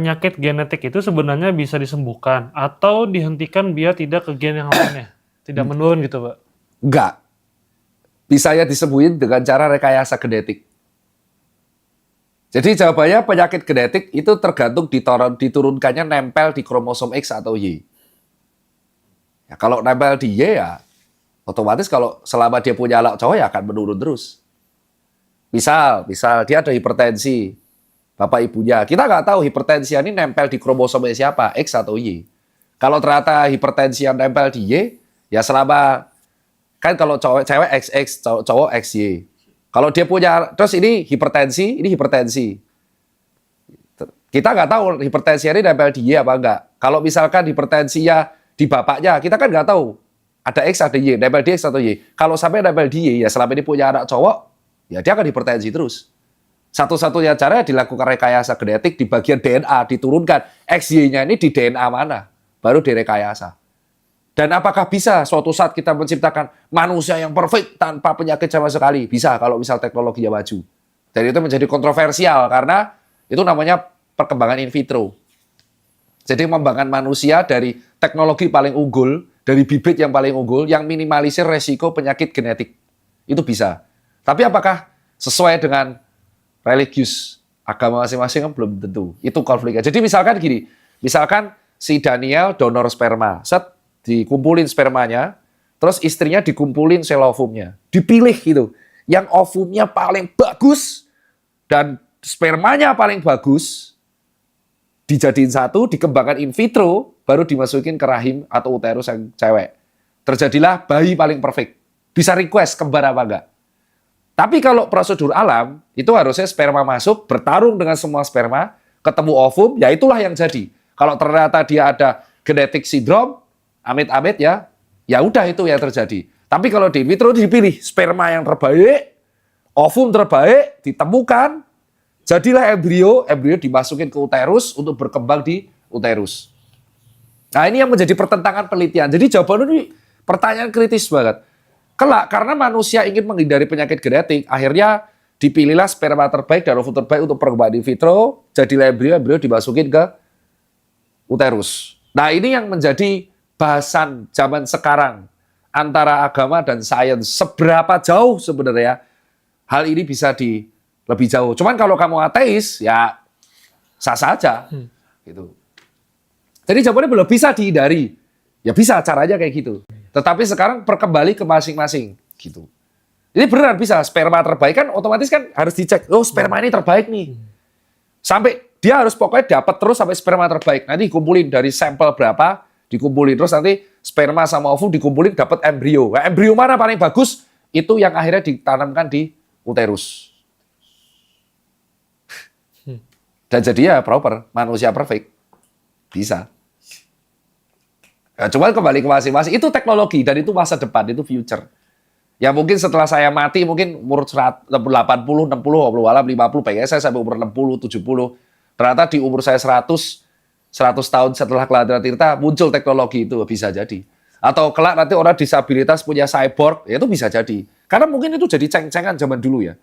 penyakit genetik itu sebenarnya bisa disembuhkan atau dihentikan biar tidak ke gen yang lainnya? Tidak menurun gitu, Pak? Enggak. Bisa ya disembuhin dengan cara rekayasa genetik. Jadi jawabannya penyakit genetik itu tergantung diturunkannya nempel di kromosom X atau Y. Ya, kalau nempel di Y ya otomatis kalau selama dia punya anak cowok ya akan menurun terus. Misal dia ada hipertensi, bapak ibunya. Kita nggak tahu hipertensi ini nempel di kromosomnya siapa, X atau Y. Kalau ternyata hipertensi yang nempel di Y, ya selama, kan kalau cewek XX, cowok XY. Kalau dia punya, terus ini hipertensi. Kita nggak tahu hipertensi ini nempel di Y apa enggak. Kalau misalkan hipertensinya di bapaknya, kita kan nggak tahu. Ada X, ada Y, nempel di X atau Y. Kalau sampai nempel di Y, ya selama ini punya anak cowok, ya dia akan hipertensi terus. Satu-satunya cara dilakukan rekayasa genetik di bagian DNA, diturunkan XY-nya ini di DNA mana, baru direkayasa. Dan apakah bisa suatu saat kita menciptakan manusia yang perfect tanpa penyakit sama sekali? Bisa kalau misal teknologinya maju. Dan itu menjadi kontroversial karena itu namanya perkembangan in vitro. Jadi membangun manusia dari teknologi paling unggul, dari bibit yang paling unggul, yang minimalisir resiko penyakit genetik. Itu bisa. Tapi apakah sesuai dengan religius agama masing-masing kan belum tentu. Itu konfliknya. Jadi misalkan gini, misalkan si Daniel donor sperma, dikumpulin spermanya, terus istrinya dikumpulin sel ovumnya, dipilih gitu. Yang ovumnya paling bagus dan spermanya paling bagus, dijadiin satu, dikembangkan in vitro, baru dimasukin ke rahim atau uterus yang cewek. Terjadilah bayi paling perfect. Bisa request kembar apa enggak. Tapi kalau prosedur alam, itu harusnya sperma masuk, bertarung dengan semua sperma, ketemu ovum, ya itulah yang jadi. Kalau ternyata dia ada genetic syndrome, amit-amit ya udah itu yang terjadi. Tapi kalau di in vitro dipilih sperma yang terbaik, ovum terbaik, ditemukan, jadilah embrio dimasukin ke uterus untuk berkembang di uterus. Nah ini yang menjadi pertentangan penelitian. Jadi jawaban ini pertanyaan kritis banget. Kelak, karena manusia ingin menghindari penyakit genetik, akhirnya dipilihlah sperma terbaik dan ovum terbaik untuk perkembangan in vitro, jadilah embrio dimasukin ke uterus. Nah ini yang menjadi bahasan zaman sekarang antara agama dan sains. Seberapa jauh sebenarnya hal ini bisa lebih jauh. Cuman kalau kamu ateis, ya sah saja. Gitu. Jadi jawabannya belum bisa dihindari. Ya bisa, caranya kayak gitu. Tetapi sekarang perkembali ke masing-masing. Gitu. Ini beneran bisa, sperma terbaik kan otomatis kan harus dicek. Oh sperma ini terbaik nih. Sampai dia harus pokoknya dapat terus sampai sperma terbaik. Nanti dikumpulin dari sampel berapa, dikumpulin. Terus nanti sperma sama ovum dikumpulin dapat embrio. Nah, embrio mana paling bagus? Itu yang akhirnya ditanamkan di uterus. Dan jadi ya proper, manusia perfect. Bisa. Nah, cuma kembali ke masing-masing, itu teknologi dan itu masa depan, itu future. Ya mungkin setelah saya mati, mungkin umur 80, 60, 50, pengen saya sampai umur 60, 70. Ternyata di umur saya 100 tahun setelah kelahiran Tirta, muncul teknologi itu, bisa jadi. Atau kelak nanti orang disabilitas punya cyborg, ya itu bisa jadi. Karena mungkin itu jadi ceng-cengan zaman dulu ya.